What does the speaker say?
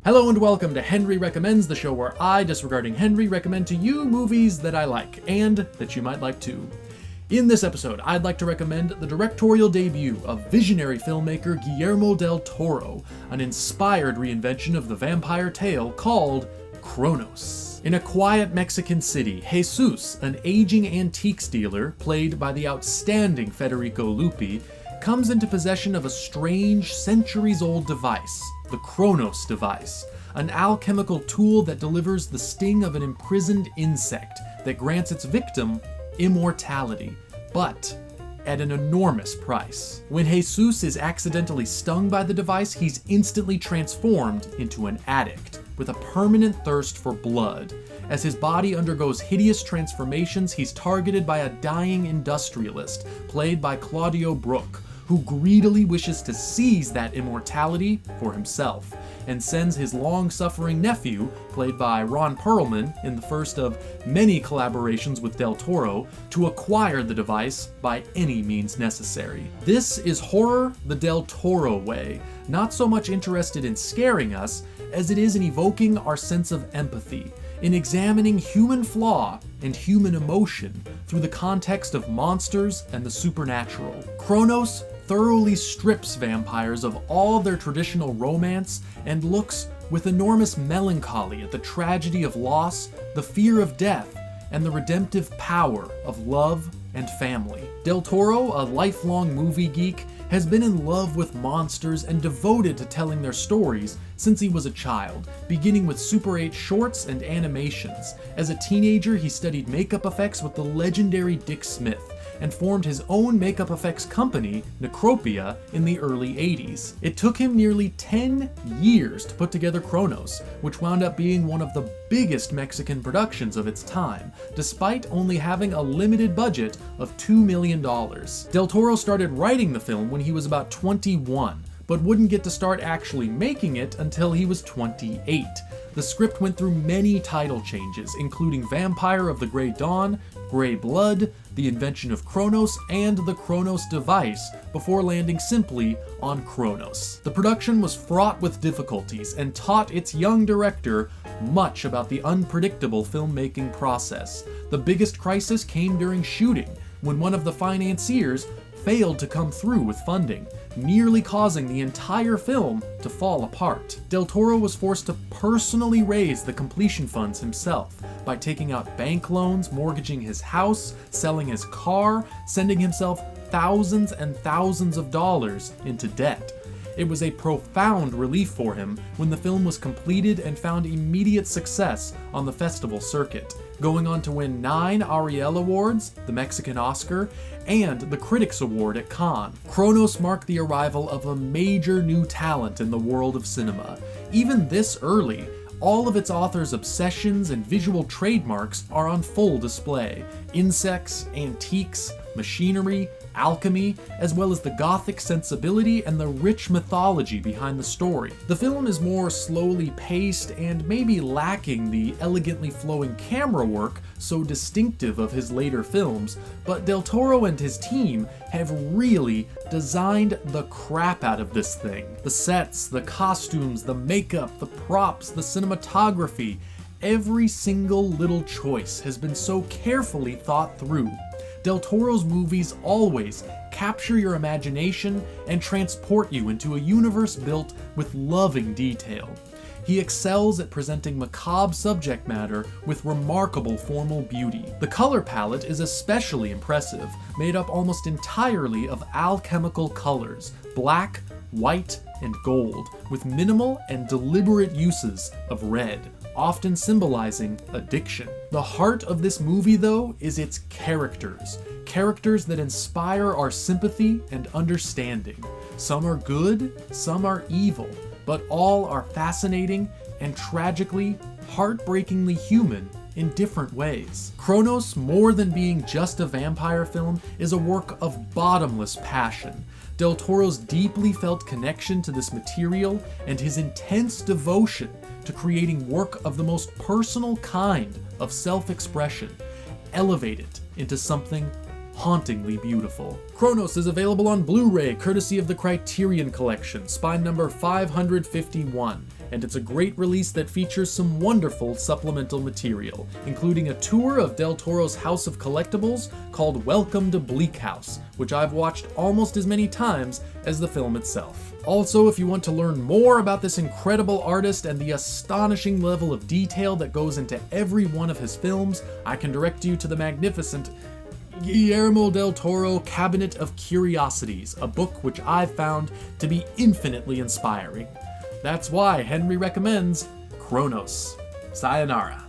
Hello and welcome to Henry Recommends, the show where I, disregarding Henry, recommend to you movies that I like, and that you might like too. In this episode, I'd like to recommend the directorial debut of visionary filmmaker Guillermo Del Toro, an inspired reinvention of the vampire tale called Cronos. In a quiet Mexican city, Jesus, an aging antiques dealer, played by the outstanding Federico Lupi, comes into possession of a strange, centuries-old device, the Cronos device, an alchemical tool that delivers the sting of an imprisoned insect that grants its victim immortality, but at an enormous price. When Jesus is accidentally stung by the device, he's instantly transformed into an addict, with a permanent thirst for blood. As his body undergoes hideous transformations, he's targeted by a dying industrialist, played by Claudio Brook, who greedily wishes to seize that immortality for himself, and sends his long-suffering nephew, played by Ron Perlman in the first of many collaborations with Del Toro, to acquire the device by any means necessary. This is horror the Del Toro way, not so much interested in scaring us as it is in evoking our sense of empathy, in examining human flaw and human emotion through the context of monsters and the supernatural. Cronos thoroughly strips vampires of all their traditional romance and looks with enormous melancholy at the tragedy of loss, the fear of death, and the redemptive power of love and family. Del Toro, a lifelong movie geek, has been in love with monsters and devoted to telling their stories since he was a child, beginning with Super 8 shorts and animations. As a teenager, he studied makeup effects with the legendary Dick Smith, and formed his own makeup effects company, Necropia, in the early 80s. It took him nearly 10 years to put together Cronos, which wound up being one of the biggest Mexican productions of its time, despite only having a limited budget of $2 million. Del Toro started writing the film when he was about 21, but wouldn't get to start actually making it until he was 28. The script went through many title changes, including Vampire of the Grey Dawn, Grey Blood, The Invention of Cronos, and The Cronos Device, before landing simply on Cronos. The production was fraught with difficulties and taught its young director much about the unpredictable filmmaking process. The biggest crisis came during shooting, when one of the financiers failed to come through with funding, nearly causing the entire film to fall apart. Del Toro was forced to personally raise the completion funds himself by taking out bank loans, mortgaging his house, selling his car, sending himself thousands and thousands of dollars into debt. It was a profound relief for him when the film was completed and found immediate success on the festival circuit, going on to win 9 Ariel Awards, the Mexican Oscar, and the Critics Award at Cannes. Cronos marked the arrival of a major new talent in the world of cinema. Even this early, all of its author's obsessions and visual trademarks are on full display. Insects, antiques, machinery, alchemy, as well as the gothic sensibility and the rich mythology behind the story. The film is more slowly paced and maybe lacking the elegantly flowing camera work so distinctive of his later films, but Del Toro and his team have really designed the crap out of this thing. The sets, the costumes, the makeup, the props, the cinematography, every single little choice has been so carefully thought through. Del Toro's movies always capture your imagination and transport you into a universe built with loving detail. He excels at presenting macabre subject matter with remarkable formal beauty. The color palette is especially impressive, made up almost entirely of alchemical colors, black, white, and gold, with minimal and deliberate uses of red, often symbolizing addiction. The heart of this movie, though, is its characters. Characters that inspire our sympathy and understanding. Some are good, some are evil, but all are fascinating and tragically, heartbreakingly human in different ways. Cronos, more than being just a vampire film, is a work of bottomless passion. Del Toro's deeply felt connection to this material and his intense devotion to creating work of the most personal kind of self-expression elevate it into something hauntingly beautiful. Cronos is available on Blu-ray courtesy of the Criterion Collection, spine number 551, and it's a great release that features some wonderful supplemental material, including a tour of Del Toro's House of Collectibles called Welcome to Bleak House, which I've watched almost as many times as the film itself. Also, if you want to learn more about this incredible artist and the astonishing level of detail that goes into every one of his films, I can direct you to the magnificent Guillermo Del Toro Cabinet of Curiosities, a book which I've found to be infinitely inspiring. That's why Henry recommends Cronos. Sayonara.